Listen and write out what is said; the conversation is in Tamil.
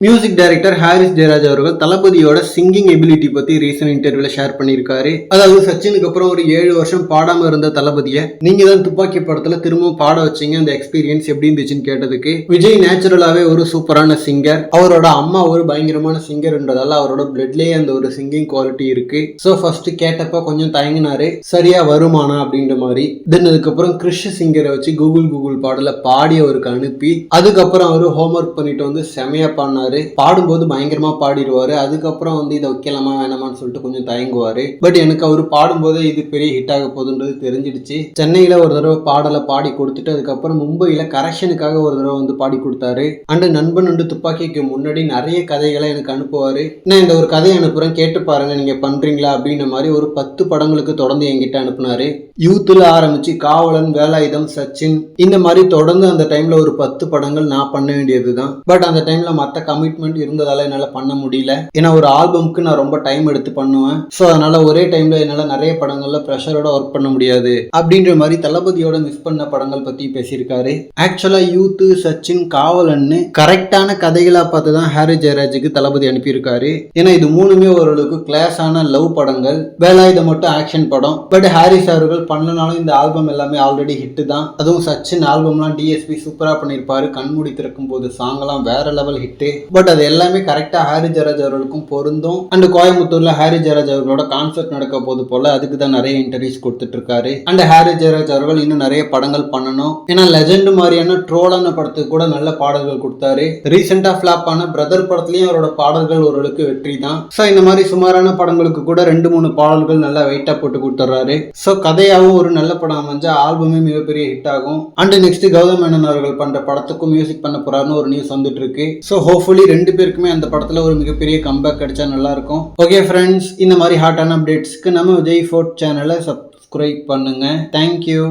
மியூசிக் டைரக்டர் ஹாரிஸ் ஜெயராஜ் அவர்கள் தளபதியோட சிங்கிங் எபிலிட்டி பத்தி ரீசன்ட் இன்டர்வியூல ஷேர் பண்ணியிருக்காரு. அதாவது சச்சினுக்கு அப்புறம் ஒரு 7 வருஷம் பாடாம இருந்த தளபதியை நீங்க தான் துப்பாக்கி படத்துல திரும்ப பாட வச்சீங்க, அந்த எக்ஸ்பீரியன்ஸ் எப்படி இருந்துச்சுன்னு கேட்டதுக்கு, விஜய் நேச்சுரலாவே ஒரு சூப்பரான சிங்கர், அவரோட அம்மா ஒரு பயங்கரமான சிங்கர்ன்றதால அவரோட பிளட்லயே அந்த ஒரு சிங்கிங் குவாலிட்டி இருக்கு. சோ ஃபர்ஸ்ட் கேட்டப்ப கொஞ்சம் தயங்கினாரு, சரியா வருமானா அப்படின்ற மாதிரி. தென் அதுக்கப்புறம் கிறிஷ் சிங்கரை வச்சு கூகுள் பாடல பாடி அவருக்கு அனுப்பி, அதுக்கப்புறம் அவரு ஹோம்ஒர்க் பண்ணிட்டு வந்து செமையா பாடினாரு. பாடும்போது பயங்கரமா பாடிடுவாரு. அதுக்கப்புறம் வந்து இதை வைக்கலாமா வேணாமான்னு சொல்லிட்டு கொஞ்சம் தயங்குவாரு. பட் எனக்கு அவரு பாடும்போது இது பெரிய ஹிட் ஆக போகுதுன்றது தெரிஞ்சிடுச்சு. சென்னையில ஒரு தடவை பாடலை பாடி கொடுத்துட்டு அதுக்கப்புறம் மும்பையில கரெக்ஷனுக்காக ஒரு தடவை வந்து பாடி கொடுத்தாரு. அண்ட் நண்பன் வந்து துப்பாக்கிக்கு முன்னாடி நிறைய கதைகளை எனக்கு அனுப்புவாரு. நான் இந்த ஒரு கதையை அனுப்புறேன், கேட்டு பாருங்க நீங்க பண்றீங்களா அப்படின்ற மாதிரி ஒரு 10 படங்களுக்கு தொடர்ந்து என்கிட்ட அனுப்புனாரு. யூத்ல ஆரம்பிச்சு காவலன், வேலாயுதம், சச்சின், இந்த மாதிரி தொடர்ந்து அந்த டைம்ல ஒரு 10 படங்கள் நான் பண்ண வேண்டியதுதான். பட் அந்த டைம்ல மற்ற கமிட்மெண்ட் இருந்ததால என்னால பண்ண முடியல. ஏன்னா ஒரு ஆல்பம்க்கு நான் ரொம்ப டைம் எடுத்து பண்ணுவேன். ஸோ அதனால ஒரே டைம்ல என்னால நிறைய படங்கள்ல ப்ரெஷரோட ஒர்க் பண்ண முடியாது அப்படின்ற மாதிரி தளபதியோட மிஸ் பண்ண படங்கள் பத்தி பேசியிருக்காரு. ஆக்சுவலா யூத், சச்சின், காவலன்னு கரெக்டான கதைகளா பார்த்து தான் ஹாரிஸ் ஜெயராஜுக்கு தளபதி அனுப்பியிருக்காரு. ஏன்னா இது மூணுமே ஓரளவுக்கு கிளாஸான லவ் படங்கள். வேலாயுதம் மட்டும் ஆக்ஷன் படம். பட் ஹாரிஸ் அவர்கள் பண்ணனாலும் இந்த ஆல்பம் எல்லாமே ஆல்ரெடி ஹிட் தான். அதுவும் சச்சின் ஆல்பம்லாம் டிஎஸ்பி சூப்பரா பண்ணியிருப்பாரு. கண்மூடி திறக்கும் போது சாங்லாம் வேற லெவல் ஹிட். பட் அது எல்லாமே கரெக்டா ஹாரிஸ் ஜெயராஜ் அவர்களுக்கும் பொருந்தும். அண்ட் கோயம்புத்தூர்ல ஹாரிஸ் ஜெயராஜ் அவர்களோட கான்சர்ட் நடக்க போது போல அதுக்கு தான் நிறைய இன்டர்வியூஸ் கொடுத்துட்டு இருக்காரு. அண்ட் ஹாரிஸ் ஜெயராஜ் அவர்கள் இன்னும் நிறைய படங்கள் பண்ணணும். ஏன்னா லெஜெண்ட் மாதிரியான ட்ரோலான படத்துக்கு கூட நல்ல பாடல்கள் கொடுத்தாரு. ரீசெண்டா ஃபிளாப் ஆன பிரதர் படத்துலயும் அவரோட பாடல்கள் ஓரளவுக்கு வெற்றி தான். ஸோ இந்த மாதிரி சுமாரான படங்களுக்கு கூட 2-3 பாடல்கள் நல்லா வெயிட்டா போட்டு கொடுத்துறாரு. ஸோ கதையாகவும் ஒரு நல்ல படம் அமைஞ்சா ஆல்பமே மிகப்பெரிய ஹிட் ஆகும். அண்ட் நெக்ஸ்ட் கௌதம் மேனன் அவர்கள் பண்ற படத்துக்கும் மியூசிக் பண்ண போறாருன்னு ஒரு நியூஸ் வந்துட்டு இருக்கு. ஸோ ஹோப்ஃபுல்லி 2 பேருக்குமே அந்த படத்துல ஒரு மிகப்பெரிய கம்பேக் கிடைச்சா நல்லா இருக்கும். ஓகே ஃப்ரெண்ட்ஸ், இந்த மாதிரி ஹாட்டான அப்டேட்ஸ்க்கு நம்ம விஜய் ஃபோர்ட் சேனலை சப்ஸ்கிரைப் பண்ணுங்க. தேங்க்யூ.